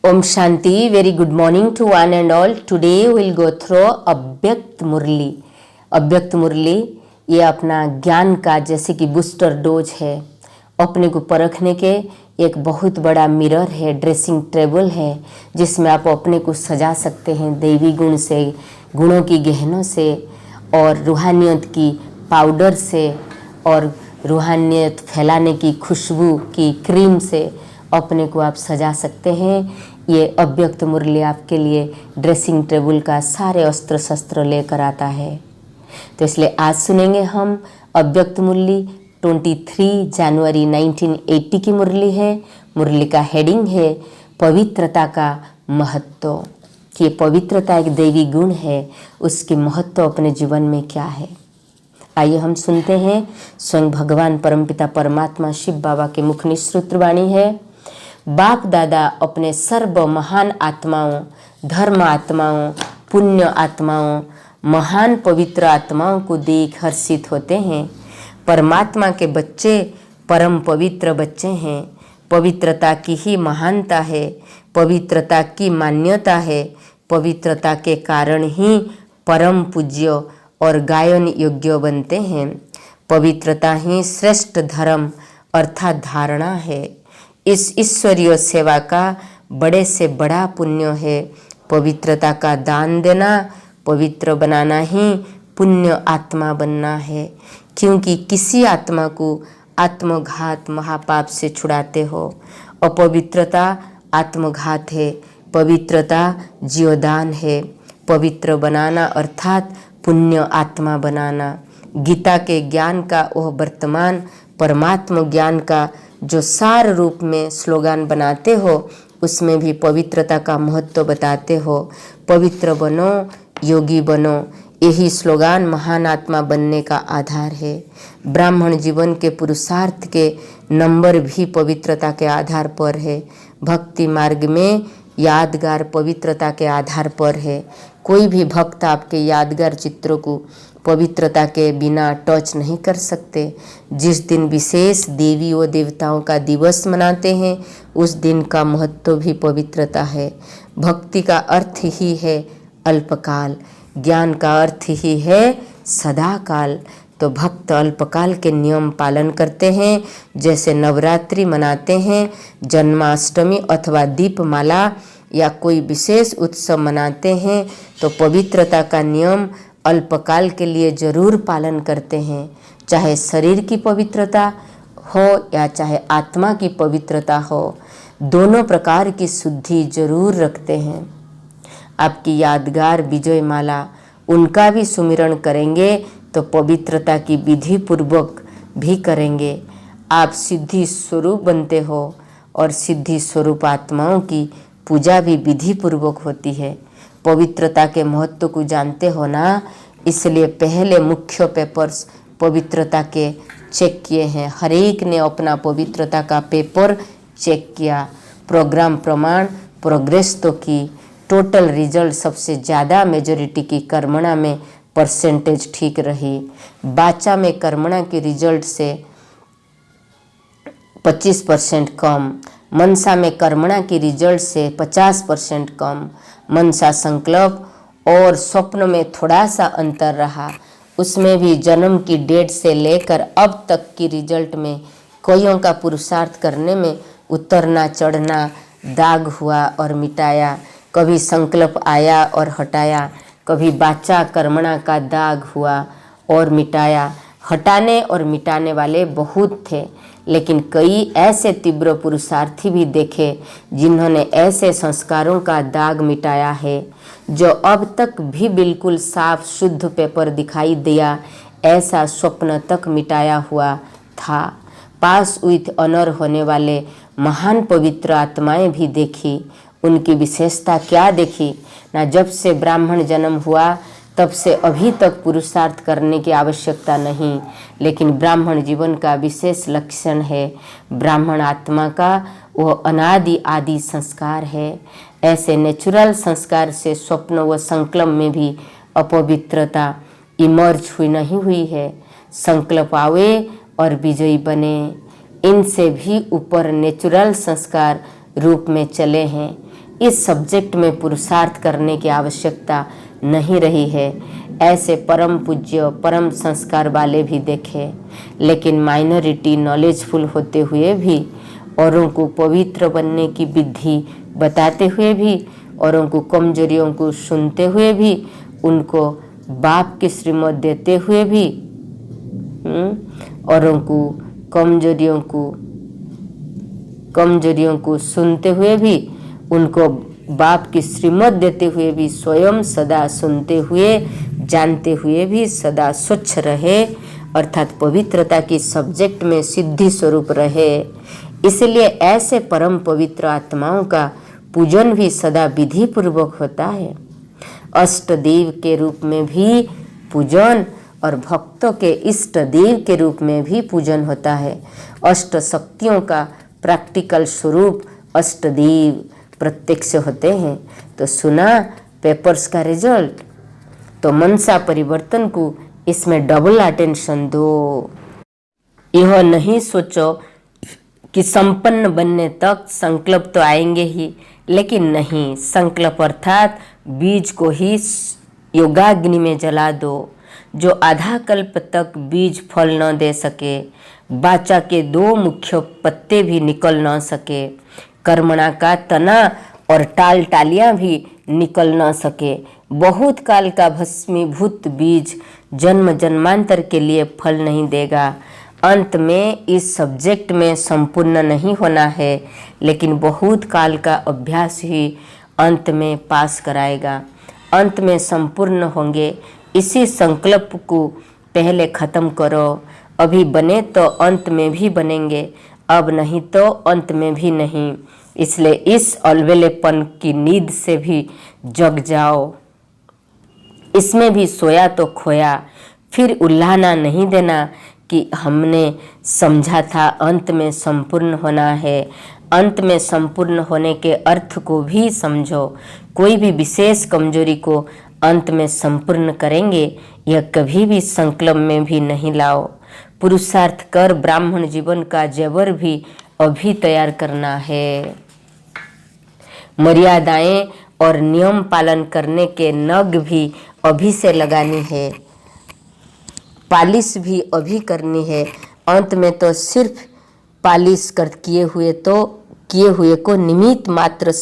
Om Shanti, very good morning to one and all. Today we'll go through अव्यक्त मुरली। अव्यक्त मुरली ये अपना ज्ञान का जैसे कि बूस्टर डोज है, अपने को परखने के एक बहुत बड़ा मिरर है, ड्रेसिंग टेबल है, जिसमें आप अपने को सजा सकते हैं दैवी गुण से, गुणों की गहनों से और रूहानियत की पाउडर से और रूहानियत फैलाने की खुशबू की क्रीम से अपने को आप सजा सकते हैं। ये अव्यक्त मुरली आपके लिए ड्रेसिंग टेबल का सारे अस्त्र शस्त्र लेकर आता है। तो इसलिए आज सुनेंगे हम अव्यक्त मुरली 23 जनवरी 1980 की मुरली है। मुरली का हेडिंग है पवित्रता का महत्व, कि ये पवित्रता एक दैवी गुण है, उसकी महत्व अपने जीवन में क्या है। आइए हम सुनते हैं। स्वयं भगवान परमपिता परमात्मा शिव बाबा के मुख निःसृत वाणी है। बाप दादा अपने सर्व महान आत्माओं, धर्म आत्माओं, पुण्य आत्माओं, महान पवित्र आत्माओं को देख हर्षित होते हैं। परमात्मा के बच्चे परम पवित्र बच्चे हैं। पवित्रता की ही महानता है, पवित्रता की मान्यता है। पवित्रता के कारण ही परम पूज्य और गायन योग्य बनते हैं। पवित्रता ही श्रेष्ठ धर्म अर्थात धारणा है। इस ईश्वरीय सेवा का बड़े से बड़ा पुण्य है। पवित्रता का दान देना, पवित्र बनाना ही पुण्य आत्मा बनना है, क्योंकि किसी आत्मा को आत्मघात महापाप से छुड़ाते हो। अपवित्रता आत्मघात है, पवित्रता जीवदान है। पवित्र बनाना अर्थात पुण्य आत्मा बनाना। गीता के ज्ञान का वह वर्तमान परमात्म ज्ञान का जो सार रूप में स्लोगान बनाते हो, उसमें भी पवित्रता का महत्व बताते हो। पवित्र बनो, योगी बनो, यही स्लोगान महान आत्मा बनने का आधार है। ब्राह्मण जीवन के पुरुषार्थ के नंबर भी पवित्रता के आधार पर है। भक्ति मार्ग में यादगार पवित्रता के आधार पर है। कोई भी भक्त आपके यादगार चित्रों को पवित्रता के बिना टच नहीं कर सकते। जिस दिन विशेष देवी व देवताओं का दिवस मनाते हैं, उस दिन का महत्व भी पवित्रता है। भक्ति का अर्थ ही है अल्पकाल, ज्ञान का अर्थ ही है सदाकाल। तो भक्त अल्पकाल के नियम पालन करते हैं, जैसे नवरात्रि मनाते हैं, जन्माष्टमी अथवा दीपमाला या कोई विशेष उत्सव मनाते हैं, तो पवित्रता का नियम अल्पकाल के लिए जरूर पालन करते हैं। चाहे शरीर की पवित्रता हो या चाहे आत्मा की पवित्रता हो, दोनों प्रकार की शुद्धि जरूर रखते हैं। आपकी यादगार विजय माला, उनका भी सुमिरण करेंगे तो पवित्रता की विधि पूर्वक भी करेंगे। आप सिद्धि स्वरूप बनते हो और सिद्धि स्वरूप आत्माओं की पूजा भी विधि पूर्वक होती है। पवित्रता के महत्व को जानते हो ना, इसलिए पहले मुख्य पेपर्स पवित्रता के चेक किए हैं। हर एक ने अपना पवित्रता का पेपर चेक किया। प्रोग्राम प्रमाण प्रोग्रेस तो की, टोटल रिजल्ट सबसे ज़्यादा मेजोरिटी की कर्मणा में परसेंटेज ठीक रही। बाचा में कर्मणा के रिजल्ट से 25% कम, मनसा में कर्मणा की रिजल्ट से 50% कम। मनसा संकल्प और स्वप्न में थोड़ा सा अंतर रहा। उसमें भी जन्म की डेट से लेकर अब तक की रिजल्ट में कईयों का पुरुषार्थ करने में उतरना चढ़ना, दाग हुआ और मिटाया। कभी संकल्प आया और हटाया, कभी बाचा कर्मणा का दाग हुआ और मिटाया। हटाने और मिटाने वाले बहुत थे, लेकिन कई ऐसे तीव्र पुरुषार्थी भी देखे जिन्होंने ऐसे संस्कारों का दाग मिटाया है जो अब तक भी बिल्कुल साफ शुद्ध पेपर दिखाई दिया, ऐसा स्वप्न तक मिटाया हुआ था। पास विथ ऑनर होने वाले महान पवित्र आत्माएं भी देखी। उनकी विशेषता क्या देखी ना, जब से ब्राह्मण जन्म हुआ तब से अभी तक पुरुषार्थ करने की आवश्यकता नहीं, लेकिन ब्राह्मण जीवन का विशेष लक्षण है ब्राह्मण आत्मा का वह अनादि आदि संस्कार है। ऐसे नेचुरल संस्कार से स्वप्न व संकल्प में भी अपवित्रता इमर्ज हुई नहीं हुई है। संकल्प आवे और विजयी बने, इनसे भी ऊपर नेचुरल संस्कार रूप में चले हैं। इस सब्जेक्ट में पुरुषार्थ करने की आवश्यकता नहीं रही है। ऐसे परम पूज्य परम संस्कार वाले भी देखे, लेकिन माइनॉरिटी नॉलेजफुल होते हुए भी, औरों को पवित्र बनने की विधि बताते हुए भी, औरों को कमजोरियों को सुनते हुए भी, उनको बाप की श्रीमत देते हुए भी, औरों को कमजोरियों को सुनते हुए भी, उनको बाप की श्रीमत देते हुए भी, स्वयं सदा सुनते हुए जानते हुए भी सदा स्वच्छ रहे, अर्थात पवित्रता की सब्जेक्ट में सिद्धि स्वरूप रहे। इसलिए ऐसे परम पवित्र आत्माओं का पूजन भी सदा विधि पूर्वक होता है। अष्ट देव के रूप में भी पूजन और भक्तों के इष्ट देव के रूप में भी पूजन होता है। अष्ट शक्तियों का प्रैक्टिकल स्वरूप अष्ट देव प्रत्यक्ष होते हैं। तो सुना पेपर्स का रिजल्ट, तो मनसा परिवर्तन को इसमें डबल अटेंशन दो। यह नहीं सोचो कि संपन्न बनने तक संकल्प तो आएंगे ही, लेकिन नहीं, संकल्प अर्थात बीज को ही योगाग्नि में जला दो। जो आधा कल्प तक बीज फल न दे सके, बाचा के 2 मुख्य पत्ते भी निकल न सके, कर्मणा का तना और टाल टालियां भी निकल न सके, बहुत काल का भस्मीभूत बीज जन्म जन्मांतर के लिए फल नहीं देगा। अंत में इस सब्जेक्ट में संपूर्ण नहीं होना है, लेकिन बहुत काल का अभ्यास ही अंत में पास कराएगा। अंत में संपूर्ण होंगे। इसी संकल्प को पहले खत्म करो। अभी बने तो अंत में भी बनेंगे, अब नहीं तो अंत में भी नहीं। इसलिए इस अलबेलेपन की नींद से भी जग जाओ। इसमें भी सोया तो खोया। फिर उल्लाना नहीं देना कि हमने समझा था अंत में संपूर्ण होना है। अंत में संपूर्ण होने के अर्थ को भी समझो। कोई भी विशेष कमजोरी को अंत में संपूर्ण करेंगे, यह कभी भी संकल्प में भी नहीं लाओ। पुरुषार्थ कर ब्राह्मण जीवन का जेवर भी अभी तैयार करना है। मर्यादाएं और नियम पालन करने के नग भी अभी से लगानी है। पालिश भी अभी करनी है। अंत में तो सिर्फ पालिश कर किए हुए को निमित्त मात्र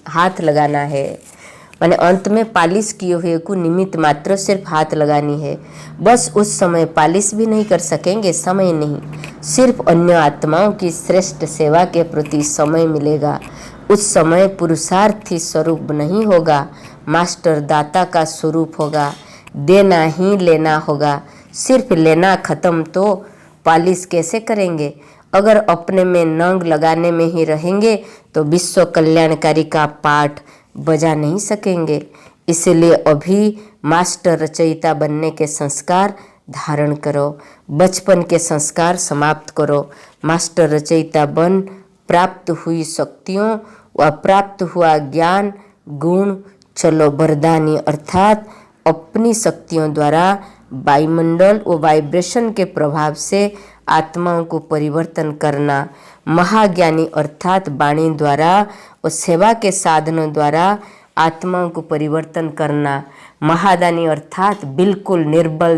हाथ लगाना है। माने अंत में पालिश किए हुए को निमित्त मात्र सिर्फ हाथ लगानी है। बस उस समय पालिश भी नहीं कर सकेंगे, समय नहीं, सिर्फ अन्य आत्माओं की श्रेष्ठ सेवा के प्रति समय मिलेगा। उस समय पुरुषार्थी स्वरूप नहीं होगा, मास्टर दाता का स्वरूप होगा। देना ही लेना होगा। सिर्फ लेना खत्म तो पालिश कैसे करेंगे? अगर अपने में नंग लगाने में ही रहेंगे तो विश्व कल्याणकारी का पाठ बजा नहीं सकेंगे। इसलिए अभी मास्टर रचयिता बनने के संस्कार धारण करो। बचपन के संस्कार समाप्त करो। मास्टर रचयिता बन प्राप्त हुई शक्तियों व प्राप्त हुआ ज्ञान गुण चलो वरदानी, अर्थात अपनी शक्तियों द्वारा वायुमंडल व वाइब्रेशन के प्रभाव से आत्माओं को परिवर्तन करना। महाज्ञानी अर्थात वाणी द्वारा और सेवा के साधनों द्वारा आत्माओं को परिवर्तन करना। महादानी अर्थात बिल्कुल निर्बल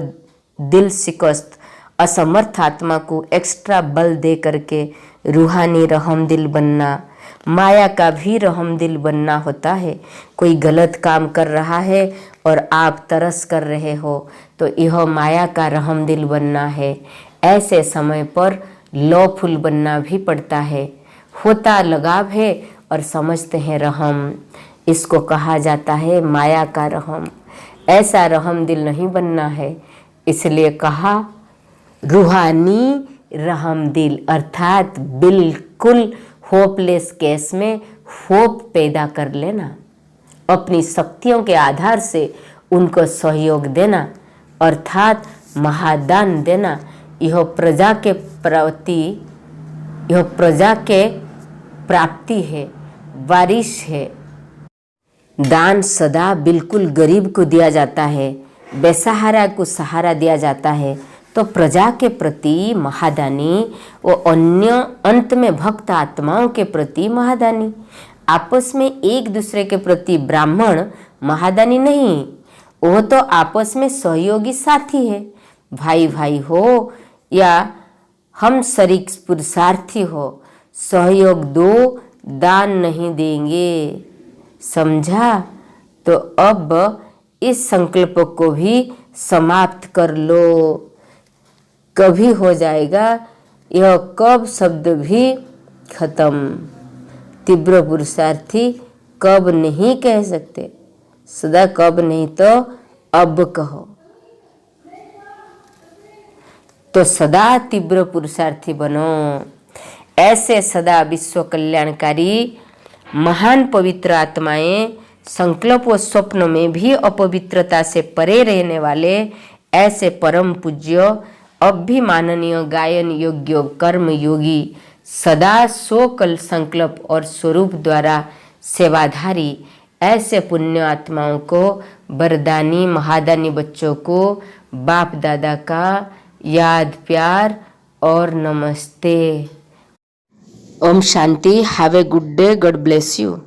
दिल शिकस्त असमर्थ आत्मा को एक्स्ट्रा बल दे करके रूहानी रहमदिल बनना। माया का भी रहमदिल बनना होता है। कोई गलत काम कर रहा है और आप तरस कर रहे हो तो यह माया का रहमदिल बनना है। ऐसे समय पर लॉफुल बनना भी पड़ता है। होता लगाव है और समझते हैं रहम, इसको कहा जाता है माया का रहम। ऐसा रहमदिल नहीं बनना है। इसलिए कहा रूहानी रहमदिल, अर्थात बिल्कुल होपलेस केस में होप पैदा कर लेना। अपनी शक्तियों के आधार से उनको सहयोग देना, अर्थात महादान देना। यह प्रजा के प्राप्ति है, वारिश है। दान सदा बिल्कुल गरीब को दिया जाता है, बेसहारा को सहारा दिया जाता है। तो प्रजा के प्रति महादानी व अन्य अंत में भक्त आत्माओं के प्रति महादानी। आपस में एक दूसरे के प्रति ब्राह्मण महादानी नहीं, वो तो आपस में सहयोगी साथी है। भाई भाई हो या हम शरीक पुरुषार्थी हो, सहयोग दो, दान नहीं देंगे। समझा? तो अब इस संकल्प को भी समाप्त कर लो। कभी हो जाएगा यह कब शब्द भी खत्म। तीव्र पुरुषार्थी कब नहीं कह सकते, सदा कब नहीं तो अब कहो। तो सदा तीव्र पुरुषार्थी बनो। ऐसे सदा विश्व कल्याणकारी महान पवित्र आत्माएं संकल्प व स्वप्न में भी अपवित्रता से परे रहने वाले ऐसे परम पूज्य अभिमाननीय गायन योग्य कर्म योगी सदा स्वकल संकल्प और स्वरूप द्वारा सेवाधारी ऐसे पुण्य आत्माओं को, वरदानी महादानी बच्चों को बाप दादा का याद प्यार और नमस्ते। ओम शांति। Have a good day. God bless you.